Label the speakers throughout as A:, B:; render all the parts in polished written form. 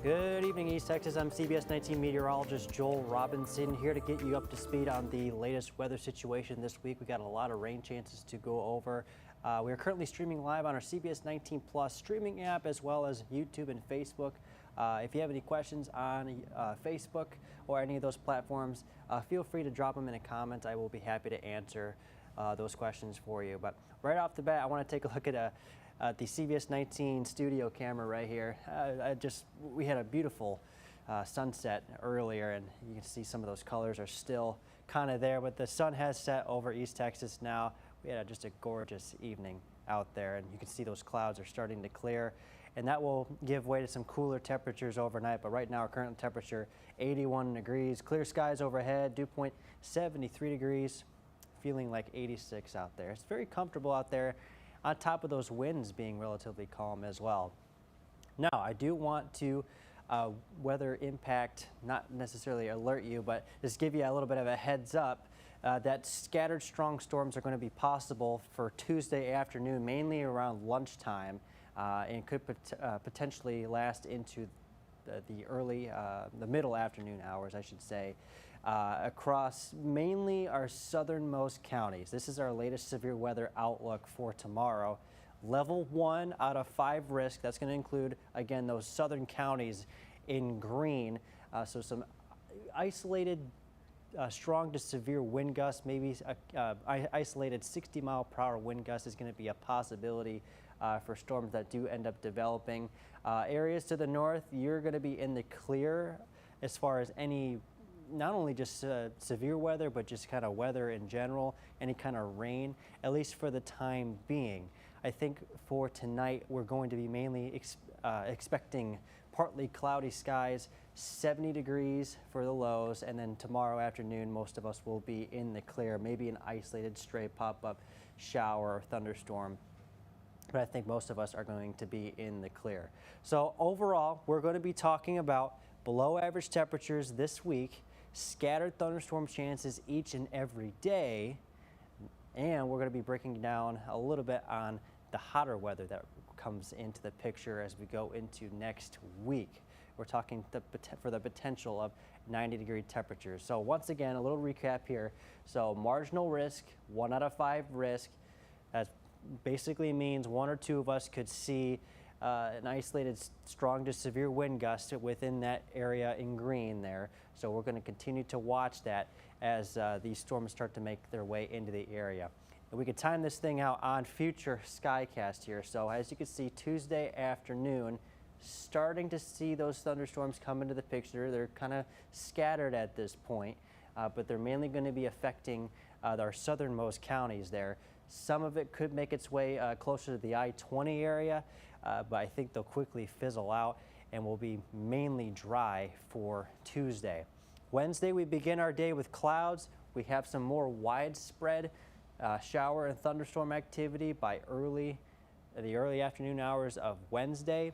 A: Good evening, East Texas. I'm CBS19 meteorologist Joel Robinson here to get you up to speed on the latest weather situation this week. We got a lot of rain chances to go over. We are currently streaming live on our CBS19 Plus streaming app as well as YouTube and Facebook. If you have any questions on Facebook or any of those platforms, feel free to drop them in a comment. I will be happy to answer those questions for you. But right off the bat, I want to take a look at the CBS19 studio camera right here. We had a beautiful sunset earlier, and you can see some of those colors are still kind of there, but the sun has set over East Texas now. We had just a gorgeous evening out there, and you can see those clouds are starting to clear, and that will give way to some cooler temperatures overnight. But right now, our current temperature 81 degrees, clear skies overhead, dew point 73 degrees, feeling like 86 out there. It's very comfortable out there, on top of those winds being relatively calm as well. Now, I do want to weather impact, not necessarily alert you, but just give you a little bit of a heads up that scattered strong storms are going to be possible for Tuesday afternoon, mainly around lunchtime, and could potentially last into the middle afternoon hours, I should say, across mainly our southernmost counties. This is our latest severe weather outlook for tomorrow. Level 1 out of 5 risk. That's going to include, again, those southern counties in green. So some isolated strong to severe wind gusts, maybe isolated 60-mile-per-hour wind gust is going to be a possibility for storms that do end up developing. Areas to the north, you're going to be in the clear as far as any, not only just severe weather, but just kind of weather in general, any kind of rain, at least for the time being. I think for tonight, we're going to be mainly expecting partly cloudy skies, 70 degrees for the lows, and then tomorrow afternoon, most of us will be in the clear, maybe an isolated stray pop-up shower or thunderstorm. But I think most of us are going to be in the clear. So overall, we're going to be talking about below average temperatures this week, scattered thunderstorm chances each and every day, and we're going to be breaking down a little bit on the hotter weather that comes into the picture as we go into next week. We're talking for the potential of 90-degree temperatures. So once again, a little recap here. So marginal risk, 1 out of 5 risk. That basically means 1 or 2 of us could see an isolated strong to severe wind gust within that area in green there. So we're going to continue to watch that as these storms start to make their way into the area. And we could time this thing out on future Skycast here. So as you can see, Tuesday afternoon, starting to see those thunderstorms come into the picture. They're kind of scattered at this point, but they're mainly going to be affecting our southernmost counties there. Some of it could make its way closer to the I-20 area, but I think they'll quickly fizzle out and will be mainly dry for Tuesday. Wednesday, we begin our day with clouds. We have some more widespread shower and thunderstorm activity by the early afternoon hours of Wednesday.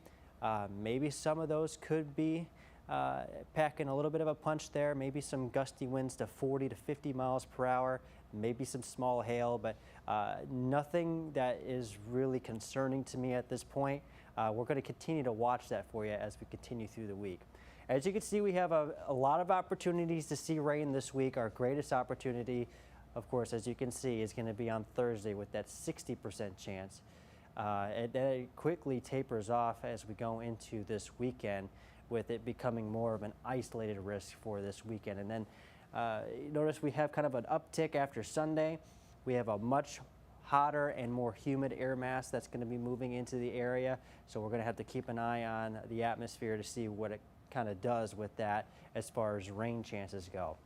A: Maybe some of those could be packing a little bit of a punch there. Maybe some gusty winds to 40 to 50 miles per hour. Maybe some small hail, but nothing that is really concerning to me at this point. We're going to continue to watch that for you as we continue through the week. As you can see, we have a lot of opportunities to see rain this week. Our greatest opportunity, of course, as you can see, is going to be on Thursday with that 60% chance. It quickly tapers off as we go into this weekend, with it becoming more of an isolated risk for this weekend. And then notice we have kind of an uptick after Sunday. We have a much hotter and more humid air mass that's going to be moving into the area. So we're going to have to keep an eye on the atmosphere to see what it kind of does with that as far as rain chances go.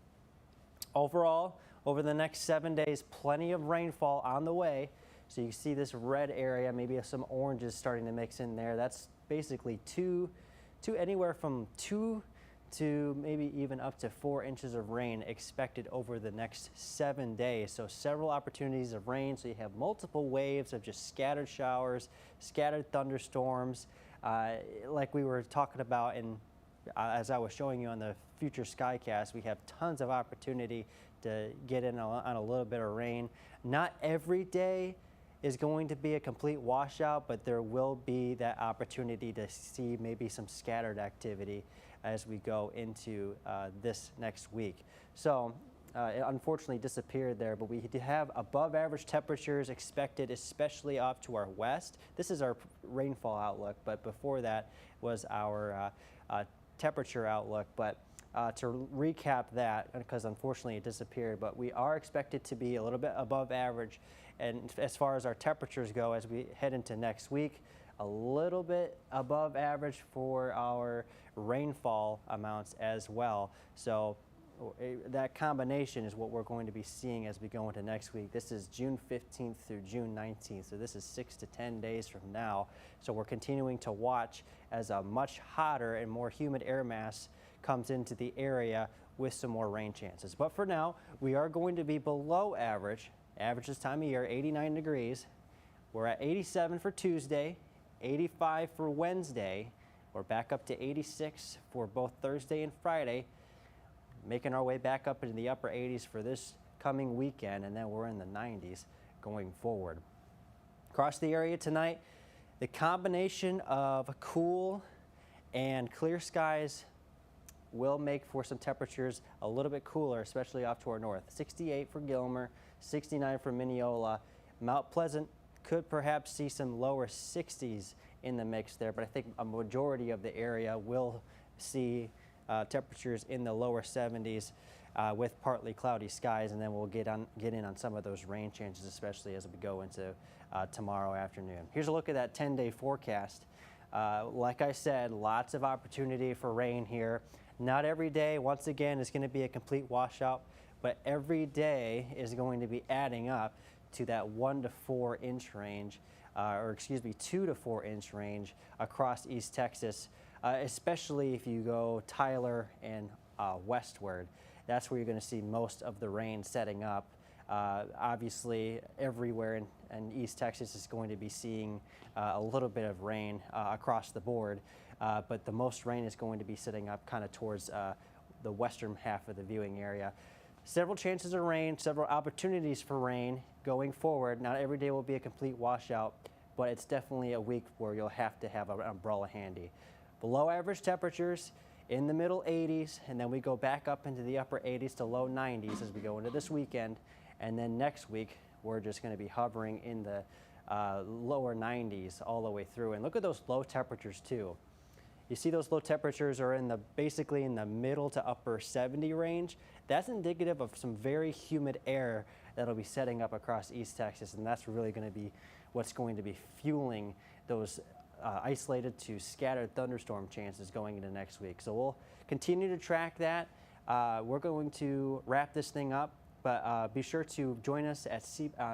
A: Overall, over the next 7 days, plenty of rainfall on the way. So you see this red area, maybe some oranges starting to mix in there. That's basically anywhere from 2 to maybe even up to 4 inches of rain expected over the next 7 days. So several opportunities of rain. So you have multiple waves of just scattered showers, scattered thunderstorms, like we were talking about as I was showing you on the future Skycast. We have tons of opportunity to get in on a little bit of rain. Not every day is going to be a complete washout, but there will be that opportunity to see maybe some scattered activity as we go into this next week. So it unfortunately disappeared there, but we have above average temperatures expected, especially off to our west. This is our rainfall outlook, but before that was our temperature outlook. But to recap that, because unfortunately it disappeared, but we are expected to be a little bit above average. And as far as our temperatures go, as we head into next week, a little bit above average for our rainfall amounts as well. So that combination is what we're going to be seeing as we go into next week. This is June 15th through June 19th, so this is 6 to 10 days from now. So we're continuing to watch as a much hotter and more humid air mass comes into the area with some more rain chances. But for now, we are going to be below average. Average this time of year, 89 degrees. We're at 87 for Tuesday, 85 for Wednesday. We're back up to 86 for both Thursday and Friday, making our way back up into the upper 80s for this coming weekend, and then we're in the 90s going forward. Across the area tonight, the combination of cool and clear skies will make for some temperatures a little bit cooler, especially off to our north. 68 for Gilmer, 69 for Mineola. Mount Pleasant could perhaps see some lower 60s in the mix there, but I think a majority of the area will see temperatures in the lower 70s with partly cloudy skies, and then we'll get in on some of those rain chances, especially as we go into tomorrow afternoon. Here's a look at that 10-day forecast. Like I said, lots of opportunity for rain here. Not every day, once again, is going to be a complete washout, but every day is going to be adding up to that 1 to 4 inch range, or excuse me, 2 to 4 inch range across East Texas. Especially if you go Tyler and westward. That's where you're going to see most of the rain setting up. Obviously, everywhere in East Texas is going to be seeing a little bit of rain across the board, but the most rain is going to be setting up kind of towards the western half of the viewing area. Several chances of rain, several opportunities for rain going forward. Not every day will be a complete washout, but it's definitely a week where you'll have to have an umbrella handy. Below average temperatures in the middle 80s, and then we go back up into the upper 80s to low 90s as we go into this weekend. And then next week, we're just going to be hovering in the lower 90s all the way through. And look at those low temperatures too. You see those low temperatures are basically in the middle to upper 70 range. That's indicative of some very humid air that'll be setting up across East Texas, and that's really going to be what's going to be fueling those isolated to scattered thunderstorm chances going into next week. So we'll continue to track that. We're going to wrap this thing up, but be sure to join us at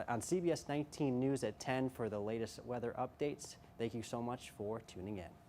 A: on CBS19 News at 10 for the latest weather updates. Thank you so much for tuning in.